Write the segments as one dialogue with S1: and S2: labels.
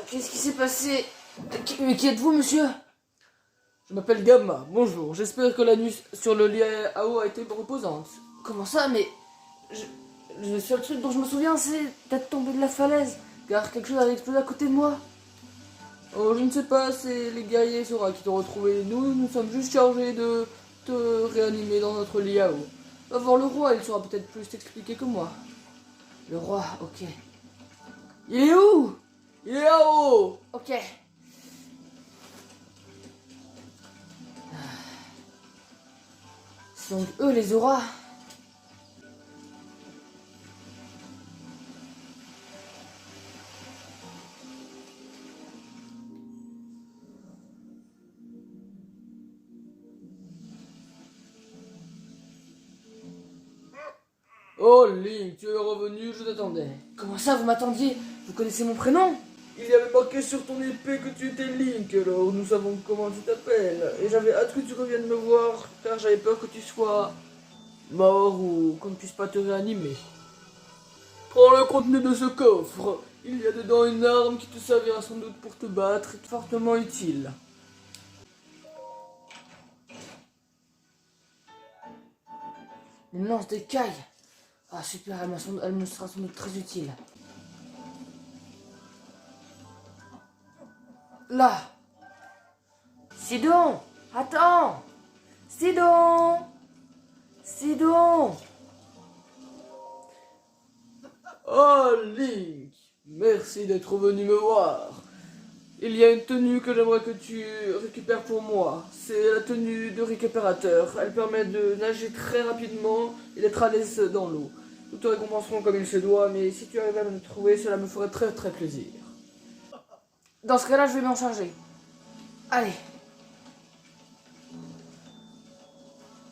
S1: Qu'est-ce qui s'est passé? Mais qui êtes-vous, monsieur?
S2: Je m'appelle Gamma, bonjour. J'espère que la nuit sur le lit à eau a été reposante.
S1: Comment ça? Mais... Le seul truc dont je me souviens, c'est d'être tombé de la falaise, car quelque chose avait explosé à côté de moi.
S2: Oh, je ne sais pas, c'est les guerriers Sora qui t'ont retrouvé. Nous sommes juste chargés de te réanimer dans notre lit à eau. Va voir le roi, il saura peut-être plus t'expliquer que moi.
S1: Le roi, ok.
S2: Il est où? Il est là-haut!
S1: Ok. C'est donc eux les auras.
S2: Oh Link, tu es revenu, je t'attendais.
S1: Comment ça, vous m'attendiez? Vous connaissez mon prénom?
S2: Il y avait marqué sur ton épée que tu étais Link, alors nous savons comment tu t'appelles. Et j'avais hâte que tu reviennes me voir, car j'avais peur que tu sois mort ou qu'on ne puisse pas te réanimer. Prends le contenu de ce coffre. Il y a dedans une arme qui te servira sans doute pour te battre et fortement utile.
S1: Une lance d'écaille. Ah super, elle me sera sans doute très utile. Là. Sidon, attends. Sidon. Sidon.
S2: Oh Link, merci d'être venu me voir. Il y a une tenue que j'aimerais que tu récupères pour moi. C'est la tenue de récupérateur. Elle permet de nager très rapidement et d'être à l'aise dans l'eau. Nous te récompenserons comme il se doit, mais si tu arrives à me trouver, cela me ferait très très plaisir.
S1: Dans ce cas-là, je vais m'en charger. Allez.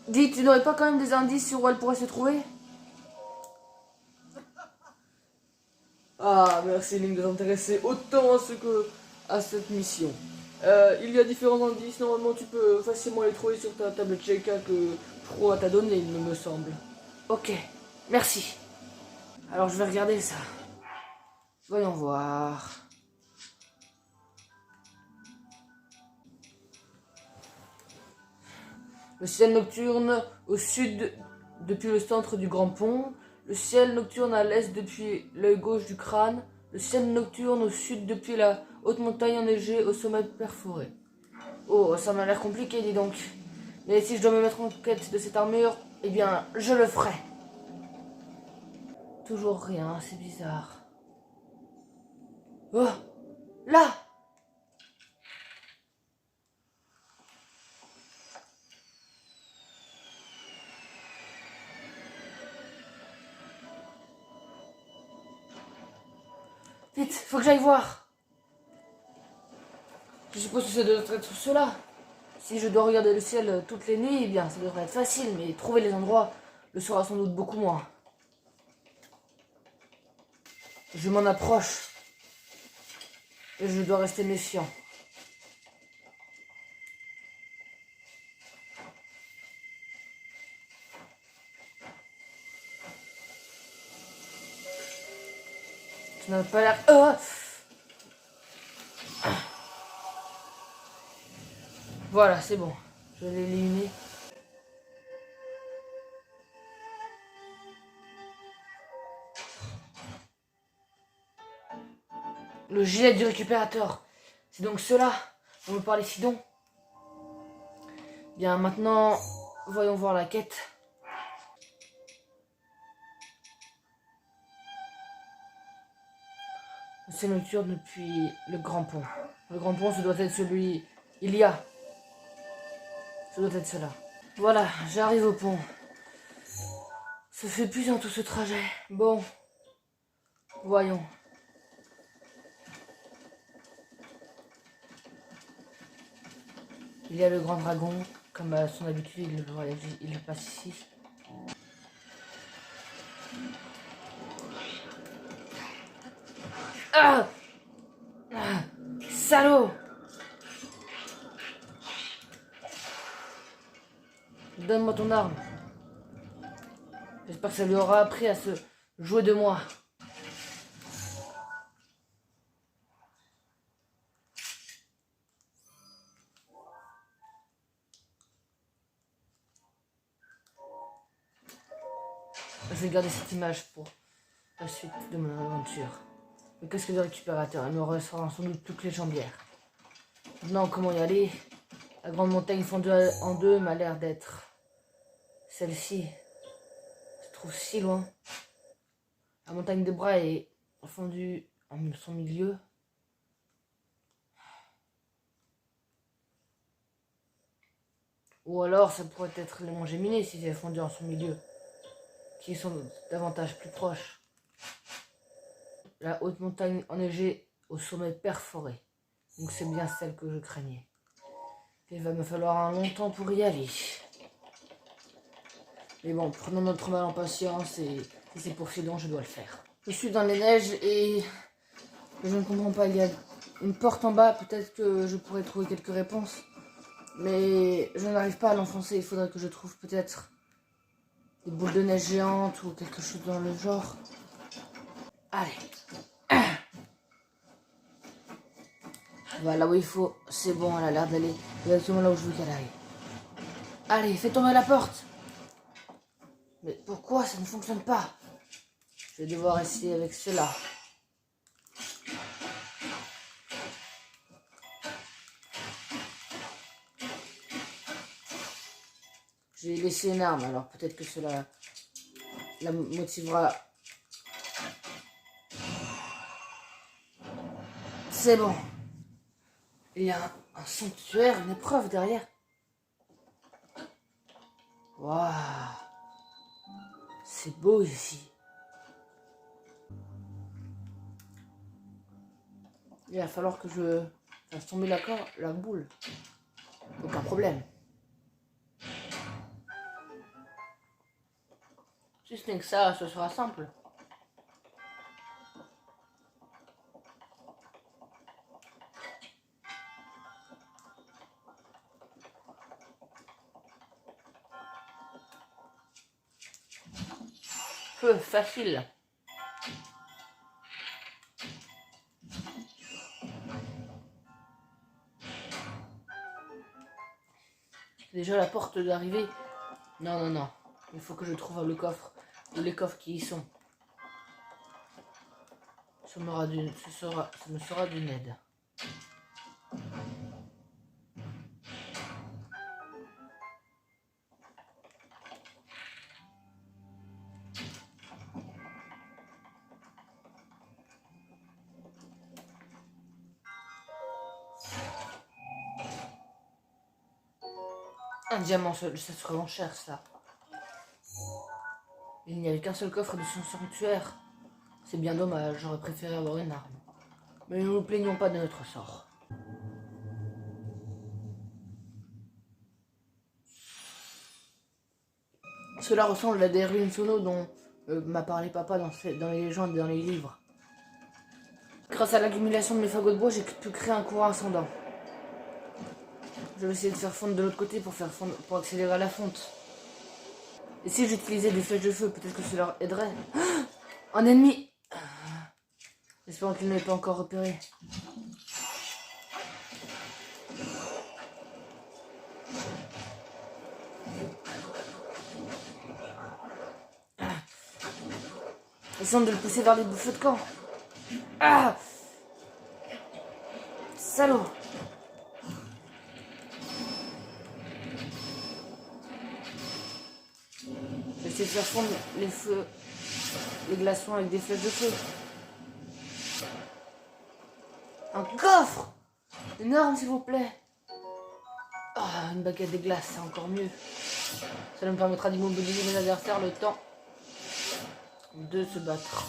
S1: Dis, tu n'aurais pas quand même des indices sur où elle pourrait se trouver?
S2: Ah, merci Link de t'intéresser autant à cette mission. Il y a différents indices, normalement tu peux facilement les trouver sur ta tablette Sheikah que Froid t'a donné, il me semble.
S1: Ok, merci. Alors je vais regarder ça. Voyons voir. Le ciel nocturne au sud depuis le centre du grand pont. Le ciel nocturne à l'est depuis l'œil gauche du crâne. Le ciel nocturne au sud depuis la haute montagne enneigée au sommet perforé. Oh, ça m'a l'air compliqué, dis donc. Mais si je dois me mettre en quête de cette armure, eh bien, je le ferai. Toujours rien, c'est bizarre. Oh, là! Vite, faut que j'aille voir. Je suppose que ça doit être cela. Si je dois regarder le ciel toutes les nuits, eh bien, ça devrait être facile, mais trouver les endroits le sera sans doute beaucoup moins. Je m'en approche. Et je dois rester méfiant. Ça n'a pas l'air... Voilà, c'est bon. Je l'ai éliminé. Le gilet du récupérateur. C'est donc cela dont me parlait Sidon. Bien, maintenant, voyons voir la quête. C'est nocturne depuis le grand pont. Le grand pont, ce doit être celui... Il y a. Ce doit être cela. Voilà, j'arrive au pont. Ça fait épuisant tout ce trajet. Bon. Voyons. Il y a le grand dragon. Comme à son habitude, il le passe ici. Ah, ah, salaud! Donne-moi ton arme. J'espère que ça lui aura appris à se jouer de moi. Je vais garder cette image pour la suite de mon aventure. Le casque de récupérateur, il me restera sans doute toutes les jambières. Maintenant, comment y aller? La grande montagne fondue en deux m'a l'air d'être celle-ci. Se trouve si loin. La montagne des bras est fondue en son milieu. Ou alors ça pourrait être les monts Géminées si c'est fondu en son milieu, qui sont davantage plus proches. La haute montagne enneigée au sommet perforé. Donc c'est bien celle que je craignais. Il va me falloir un long temps pour y aller. Mais bon, prenons notre mal en patience et si c'est pour dont je dois le faire. Je suis dans les neiges et je ne comprends pas. Il y a une porte en bas, peut-être que je pourrais trouver quelques réponses. Mais je n'arrive pas à l'enfoncer. Il faudrait que je trouve peut-être des boules de neige géantes ou quelque chose dans le genre. Allez. Voilà où il faut. C'est bon, elle a l'air d'aller exactement là où je veux qu'elle aille. Allez, fais tomber la porte. Mais pourquoi ça ne fonctionne pas? Je vais devoir essayer avec cela. J'ai laissé une arme, alors peut-être que cela la motivera. C'est bon. Il y a un sanctuaire, une épreuve derrière. Waouh. C'est beau ici. Il va falloir que je fasse tomber la boule. Aucun problème. Si ce n'est que ça, ce sera simple. Peu facile. Déjà la porte d'arrivée. Non, non, non. Il faut que je trouve le coffre. Ou les coffres qui y sont. Ça me sera d'une aide. Un diamant, ça serait vraiment cher ça. Il n'y avait qu'un seul coffre de son sanctuaire. C'est bien dommage, j'aurais préféré avoir une arme. Mais ne nous plaignons pas de notre sort. Cela ressemble à des ruines sono dont m'a parlé papa dans les légendes et dans les livres. Grâce à l'accumulation de mes fagots de bois, j'ai pu créer un courant ascendant. Je vais essayer de faire fondre de l'autre côté pour accélérer la fonte. Et si j'utilisais des flèches de feu, peut-être que cela aiderait. Un ennemi! Espérons qu'il ne l'ait pas encore repéré. Essayons de le pousser vers les bouffées de camp. Ah! Salaud! Je vais essayer de faire fondre les glaçons avec des flèches de feu. Un coffre! Énorme, s'il vous plaît. Ah, une baguette de glace, c'est encore mieux. Cela me permettra d'immobiliser mes adversaires le temps de se battre.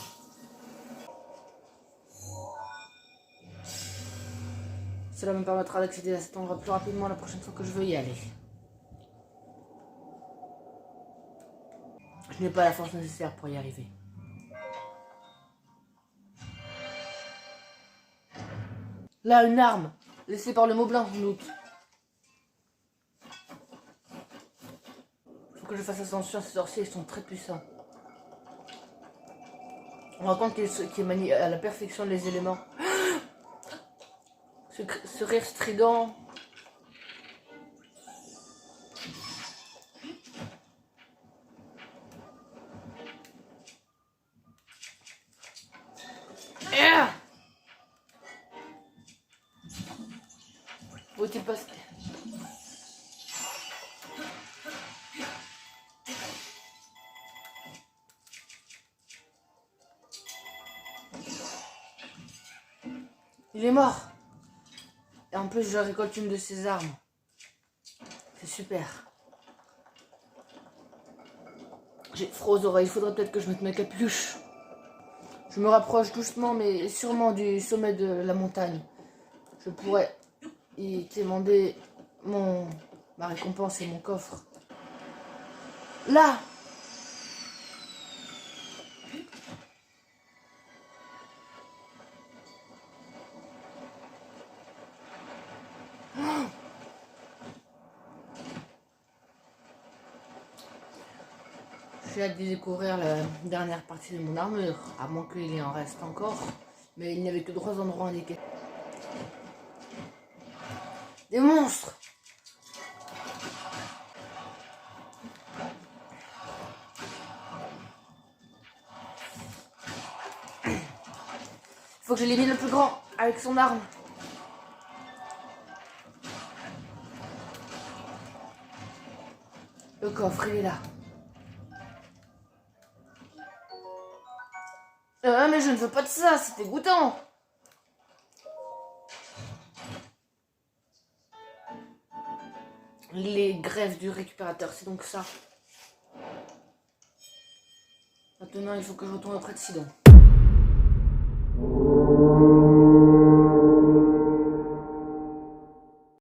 S1: Cela me permettra d'accéder à cet endroit plus rapidement la prochaine fois que je veux y aller. Je n'ai pas la force nécessaire pour y arriver. Là, une arme, laissée par le Moblin sans doute. Faut que je fasse attention à ces sorciers, ils sont très puissants. On raconte qu'ils manient à la perfection les éléments. Ce rire strident. Faut-il passer? Il est mort. Et en plus, je récolte une de ses armes. C'est super. J'ai froid aux oreilles. Il faudrait peut-être que je mette ma capuche. Je me rapproche doucement, mais sûrement du sommet de la montagne. Je pourrais y demander ma récompense et mon coffre. Là! J'ai hâte de découvrir la dernière partie de mon armure, à moins qu'il y en reste encore. Mais il n'y avait que 3 endroits indiqués. Des monstres! Il faut que j'élimine le plus grand avec son arme. Le coffre, il est là. Mais je ne veux pas de ça, c'est dégoûtant. Les greffes du récupérateur, c'est donc ça. Maintenant, il faut que je retourne auprès de Sidon.